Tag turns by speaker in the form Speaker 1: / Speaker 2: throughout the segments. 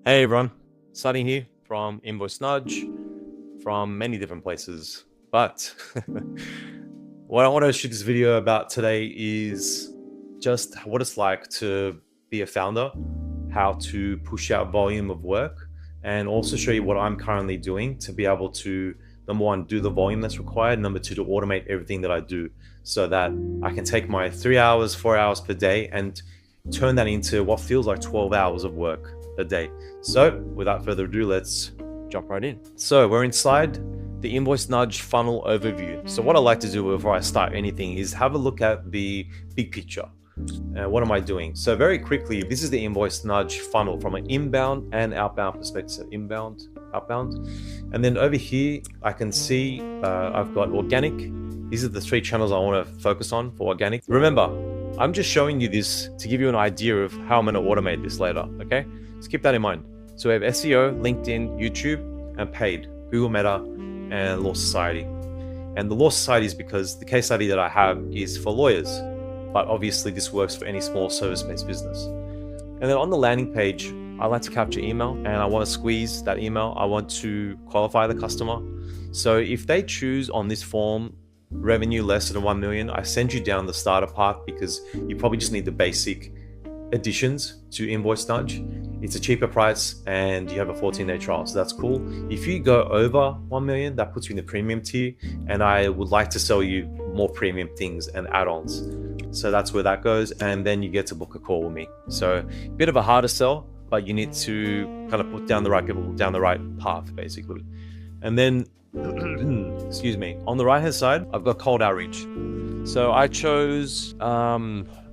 Speaker 1: Hey everyone, Sunny here from Invoice Nudge, from many different places. But what I want to shoot this video about today is just what it's like to be a founder, how to push out volume of work, and also show you what I'm currently doing to be able to, number one, do the volume that's required, number two, to automate everything that I do so that I can take my 3 hours, 4 hours per day and turn that into what feels like 12 hours of work a day. So without further ado, let's jump right in. So we're inside the Invoice Nudge funnel overview. So what I like to do before I start anything is have a look at the big picture. What am I doing? So very quickly, this is the Invoice Nudge funnel from an inbound and outbound perspective. So inbound, outbound. And then over here, I can see I've got organic. These are the 3 channels I want to focus on for organic. Remember, I'm just showing you this to give you an idea of how I'm going to automate this later, okay? So keep that in mind. So we have SEO, LinkedIn, YouTube, and paid, Google Meta, and Law Society. And the Law Society is because the case study that I have is for lawyers, but obviously this works for any small service-based business. And then on the landing page, I like to capture email, and I want to squeeze that email. I want to qualify the customer. So if they choose on this form, revenue less than 1 million, I send you down the starter path because you probably just need the basic additions to Invoice Nudge. It's a cheaper price and you have a 14-day trial, so that's cool. If you go over 1 million, that puts you in the premium tier, and I would like to sell you more premium things and add-ons. So that's where that goes, and then you get to book a call with me. So a bit of a harder sell, but you need to kind of put down the right people down the right path, basically. And then excuse me, on the right hand side, I've got cold outreach. So I chose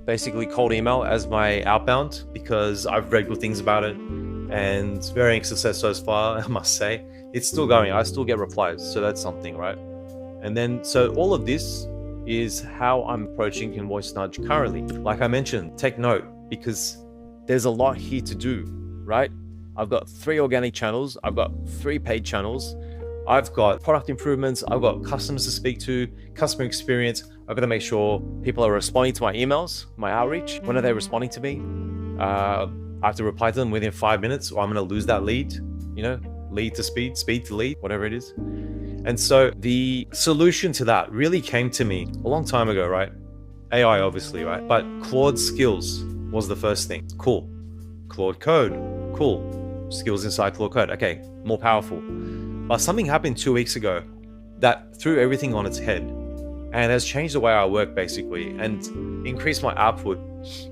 Speaker 1: basically cold email as my outbound because I've read good things about it and varying success so far, I must say. It's still going, I still get replies, so that's something, right? And then, so all of this is how I'm approaching Invoice Nudge currently. Like I mentioned, take note because there's a lot here to do, right? I've got 3 organic channels, I've got 3 paid channels, I've got product improvements, I've got customers to speak to, customer experience. I've got to make sure people are responding to my emails, my outreach. When are they responding to me? I have to reply to them within 5 minutes or I'm going to lose that lead, you know, lead to speed, speed to lead, whatever it is. And so the solution to that really came to me a long time ago, right? AI, obviously, right? But Claude skills was the first thing. Cool. Claude code, cool. Skills inside Claude code. Okay, more powerful. But something happened 2 weeks ago that threw everything on its head and has changed the way I work basically and increased my output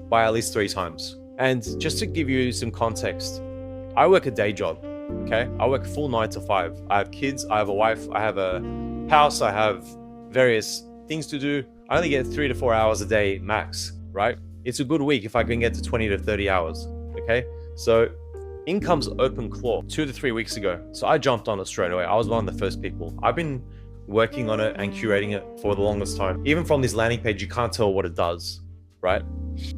Speaker 1: by at least 3 times. And just to give you some context, I work a day job, okay? I work full 9 to 5. I have kids, I have a wife, I have a house, I have various things to do. I only get 3 to 4 hours a day max, right? It's a good week if I can get to 20 to 30 hours, okay? So in comes OpenClaw 2 to 3 weeks ago. So I jumped on it straight away. I was one of the first people. I've been working on it and curating it for the longest time. Even from this landing page, you can't tell what it does, right?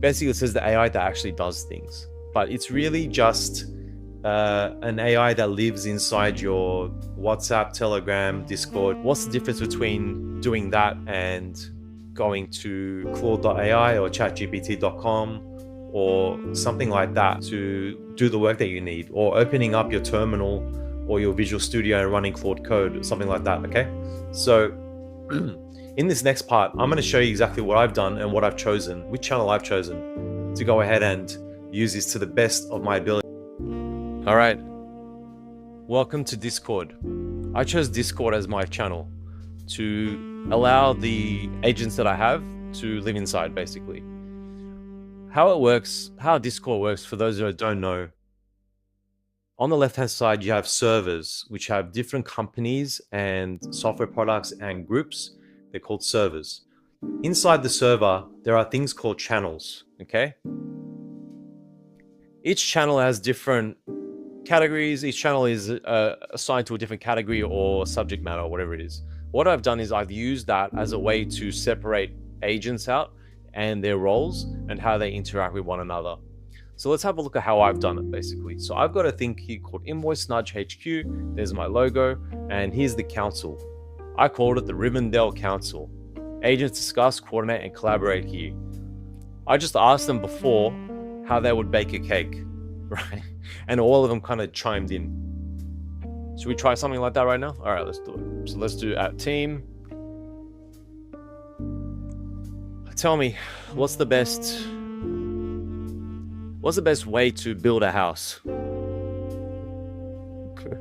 Speaker 1: Basically, it says the AI that actually does things, but it's really just an AI that lives inside your WhatsApp, Telegram, Discord. What's the difference between doing that and going to Claude.ai or ChatGPT.com or something like that to do the work that you need, or opening up your terminal or your Visual Studio and running Claude code, something like that, okay? So in this next part, I'm going to show you exactly what I've done and what I've chosen, which channel I've chosen to go ahead and use this to the best of my ability. All right, welcome to Discord. I chose Discord as my channel to allow the agents that I have to live inside, basically. How it works, how Discord works, for those who don't know, on the left-hand side, you have servers, which have different companies and software products and groups. They're called servers. Inside the server, there are things called channels, okay? Each channel has different categories. Each channel is assigned to a different category or subject matter or whatever it is. What I've done is I've used that as a way to separate agents out and their roles and how they interact with one another. So let's have a look at how I've done it basically. So I've got a thing here called Invoice Nudge HQ. There's my logo, and here's the council. I called it the Rivendell Council. Agents discuss, coordinate, and collaborate here. I just asked them before how they would bake a cake, right? And all of them kind of chimed in. Should we try something like that right now? All right, let's do it. So let's do @team. Tell me, what's the best way to build a house? Okay.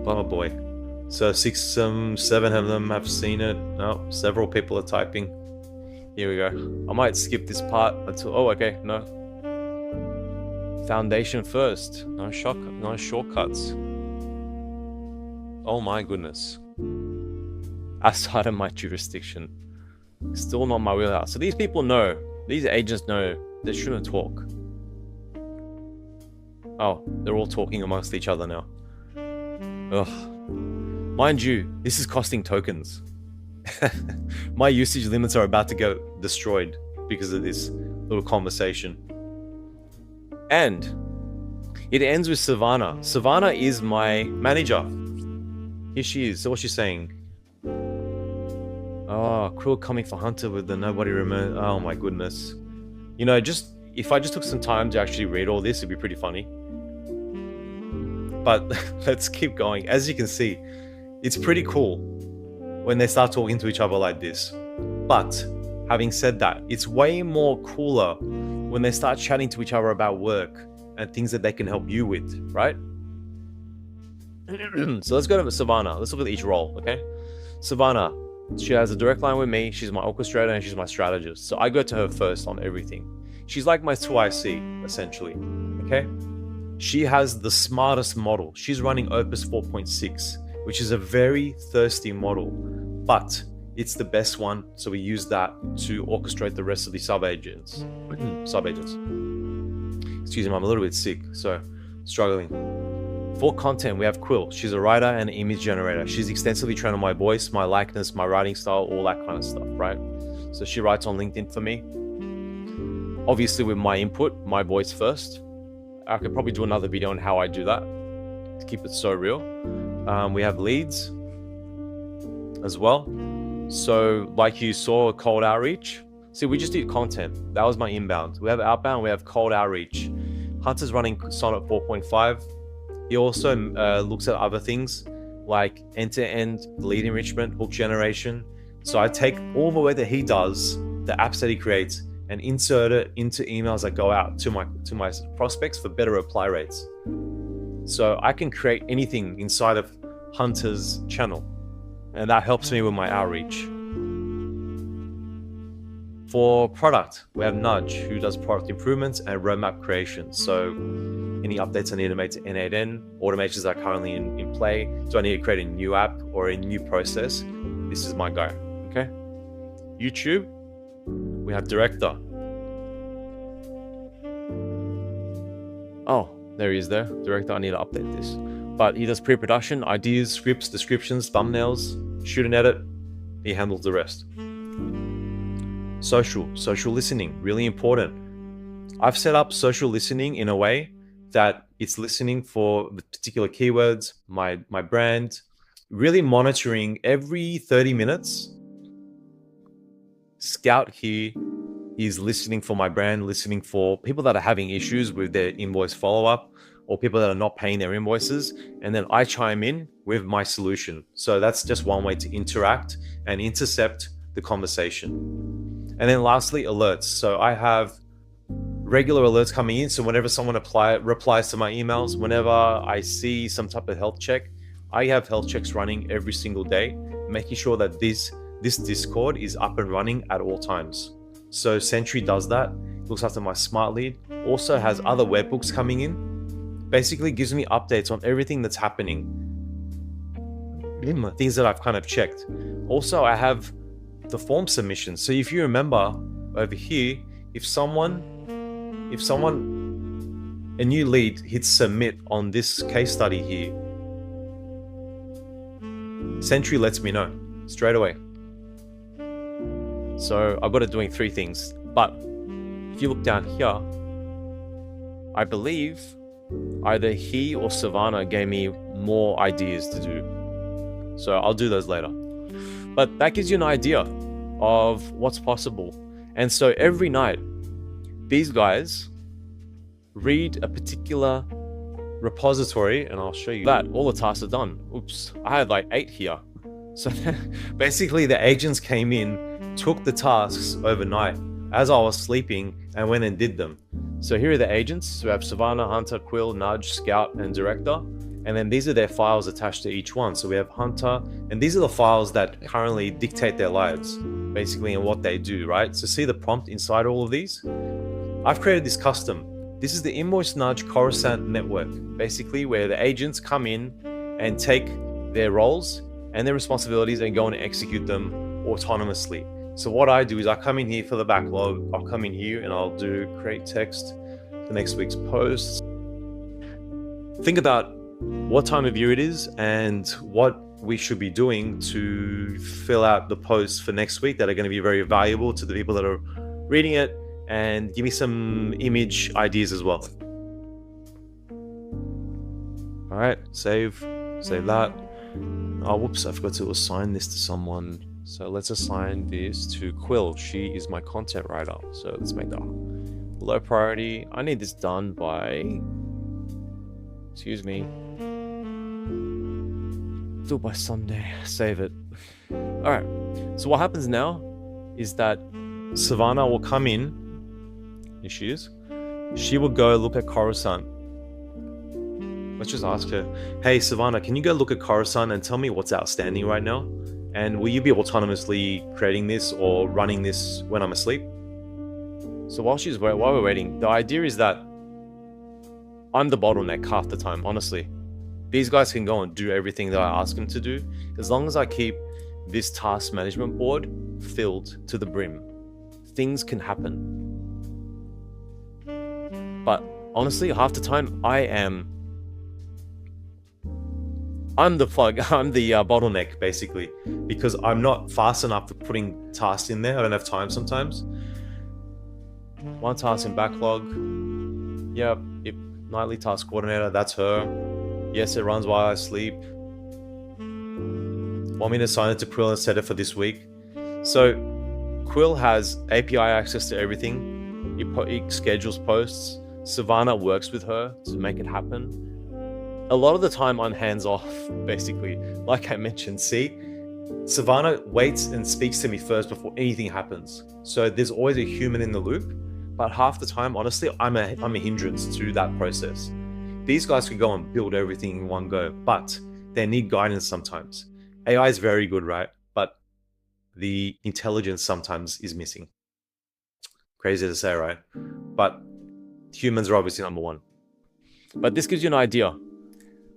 Speaker 1: Oh boy. So 6, 7 of them have seen it. No, several people are typing. Here we go. I might skip this part until, oh, okay, no. Foundation first. No shortcuts. Oh my goodness. Outside of my jurisdiction. Still not my wheelhouse. So these people know, these agents know they shouldn't talk. Oh, they're all talking amongst each other now. Ugh. Mind you, this is costing tokens. My usage limits are about to get destroyed because of this little conversation. And it ends with Savannah. Savannah is my manager. Here she is. So what's she saying? Oh, Krill coming for Hunter with the nobody remember. Oh my goodness. You know, just if I just took some time to actually read all this, it'd be pretty funny. But let's keep going. As you can see, it's pretty cool when they start talking to each other like this. But having said that, it's way more cooler when they start chatting to each other about work and things that they can help you with, right? So let's go to Savannah. Let's look at each role, okay? Savannah, she has a direct line with me. She's my orchestrator and she's my strategist. So I go to her first on everything. She's like my 2IC, essentially, okay? She has the smartest model. She's running Opus 4.6, which is a very thirsty model, but it's the best one. So we use that to orchestrate the rest of the sub-agents. Excuse me, I'm a little bit sick, so struggling. For content, we have Quill. She's a writer and an image generator. She's extensively trained on my voice, my likeness, my writing style, all that kind of stuff, right? So she writes on LinkedIn for me. Obviously with my input, my voice first. I could probably do another video on how I do that to keep it so real. We have leads as well. So like you saw, cold outreach. See, we just did content. That was my inbound. We have outbound, we have cold outreach. Hunter's running Sonnet 4.5. He also looks at other things like end-to-end lead enrichment, hook generation. So I take all the way that he does, the apps that he creates, and insert it into emails that go out to my prospects for better reply rates. So I can create anything inside of Hunter's channel, and that helps me with my outreach. For product, we have Nudge, who does product improvements and roadmap creation. So any updates I need to make to N8N, automations are currently in play. Do I need to create a new app or a new process? This is my guy, okay? YouTube, we have director. Oh, there he is there. Director, I need to update this. But he does pre-production, ideas, scripts, descriptions, thumbnails, shoot and edit. He handles the rest. Social listening, really important. I've set up social listening in a way that it's listening for the particular keywords, my brand, really monitoring every 30 minutes. Scout here is listening for my brand, listening for people that are having issues with their invoice follow-up or people that are not paying their invoices. And then I chime in with my solution. So that's just one way to interact and intercept the conversation. And then lastly, alerts. So I have regular alerts coming in. So whenever someone replies to my emails, whenever I see some type of health check, I have health checks running every single day, making sure that this Discord is up and running at all times. So Sentry does that, looks after my smart lead, also has other webhooks coming in, basically gives me updates on everything that's happening, things that I've kind of checked. Also, I have the form submission. So if you remember over here, if someone, a new lead hits submit on this case study here, Sentry lets me know straight away. So I've got it doing 3 things. But if you look down here, I believe either he or Savannah gave me more ideas to do. So I'll do those later. But that gives you an idea of what's possible. And so every night these guys read a particular repository, and I'll show you that all the tasks are done. Oops, I had like 8 here. So basically the agents came in, took the tasks overnight as I was sleeping, and went and did them. So here are the agents. So we have Savannah, Hunter, Quill, Nudge, Scout, and Director. And then these are their files attached to each one. So we have Hunter, and these are the files that currently dictate their lives, basically, and what they do, right? So see the prompt inside all of these? I've created this custom. This is the Invoice Nudge Coruscant network, basically where the agents come in and take their roles and their responsibilities and go and execute them autonomously. So what I do is I come in here for the backlog. I'll come in here and I'll do create text for next week's posts. Think about what time of year it is and what we should be doing to fill out the posts for next week that are going to be very valuable to the people that are reading it, and give me some image ideas as well. All right, save that. Oh, whoops, I forgot to assign this to someone. So let's assign this to Quill. She is my content writer. So let's make that low priority. I need this done by, excuse me, do it by Sunday. Save it. All right, so what happens now is that Savannah will come in. Here she is. She will go look at Coruscant. Let's just ask her, hey Savannah, can you go look at Coruscant and tell me what's outstanding right now? And will you be autonomously creating this or running this when I'm asleep? So while we're waiting, the idea is that I'm the bottleneck half the time, honestly. These guys can go and do everything that I ask them to do, as long as I keep this task management board filled to the brim. Things can happen. But honestly, half the time I'm the plug, I'm the bottleneck, basically, because I'm not fast enough for putting tasks in there. I don't have time sometimes. One task in backlog. Yep, nightly task coordinator, that's her. Yes, it runs while I sleep. Want me to assign it to Quill and set it for this week? So Quill has API access to everything. He schedules posts. Savannah works with her to make it happen. A lot of the time I'm hands off, basically. Like I mentioned, see? Savannah waits and speaks to me first before anything happens. So there's always a human in the loop, but half the time, honestly, I'm a hindrance to that process. These guys could go and build everything in one go, but they need guidance sometimes. AI is very good, right? But the intelligence sometimes is missing. Crazy to say, right? But humans are obviously number one. But this gives you an idea.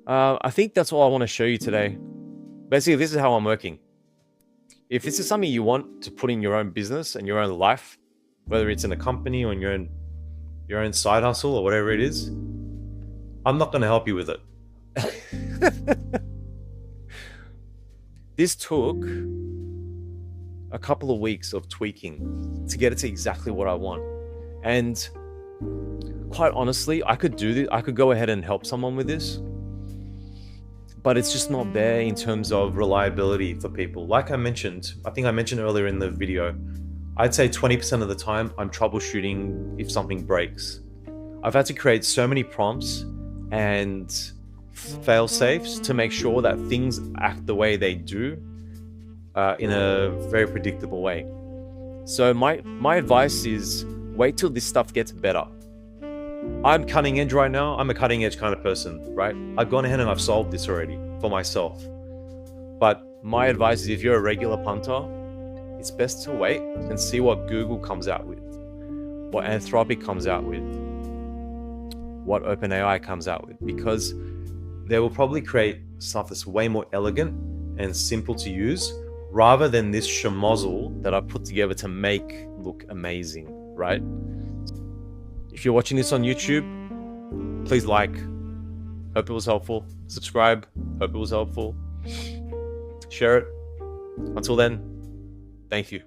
Speaker 1: I think that's all I want to show you today. Basically, this is how I'm working. If this is something you want to put in your own business and your own life, whether it's in a company or in your own side hustle or whatever it is, I'm not going to help you with it. This took a couple of weeks of tweaking to get it to exactly what I want. And quite honestly, I could do this. I could go ahead and help someone with this, but it's just not there in terms of reliability for people. Like I mentioned, I think I mentioned earlier in the video, I'd say 20% of the time I'm troubleshooting if something breaks. I've had to create so many prompts and fail safes to make sure that things act the way they do in a very predictable way. So my advice is wait till this stuff gets better. I'm cutting edge right now. I'm a cutting edge kind of person, right? I've gone ahead and I've solved this already for myself. But my advice is if you're a regular punter, it's best to wait and see what Google comes out with, what Anthropic comes out with, what OpenAI comes out with, because they will probably create stuff that's way more elegant and simple to use rather than this schmozzle that I put together to make look amazing, right? If you're watching this on YouTube, please like. Hope it was helpful. Subscribe. Hope it was helpful. Share it. Until then, thank you.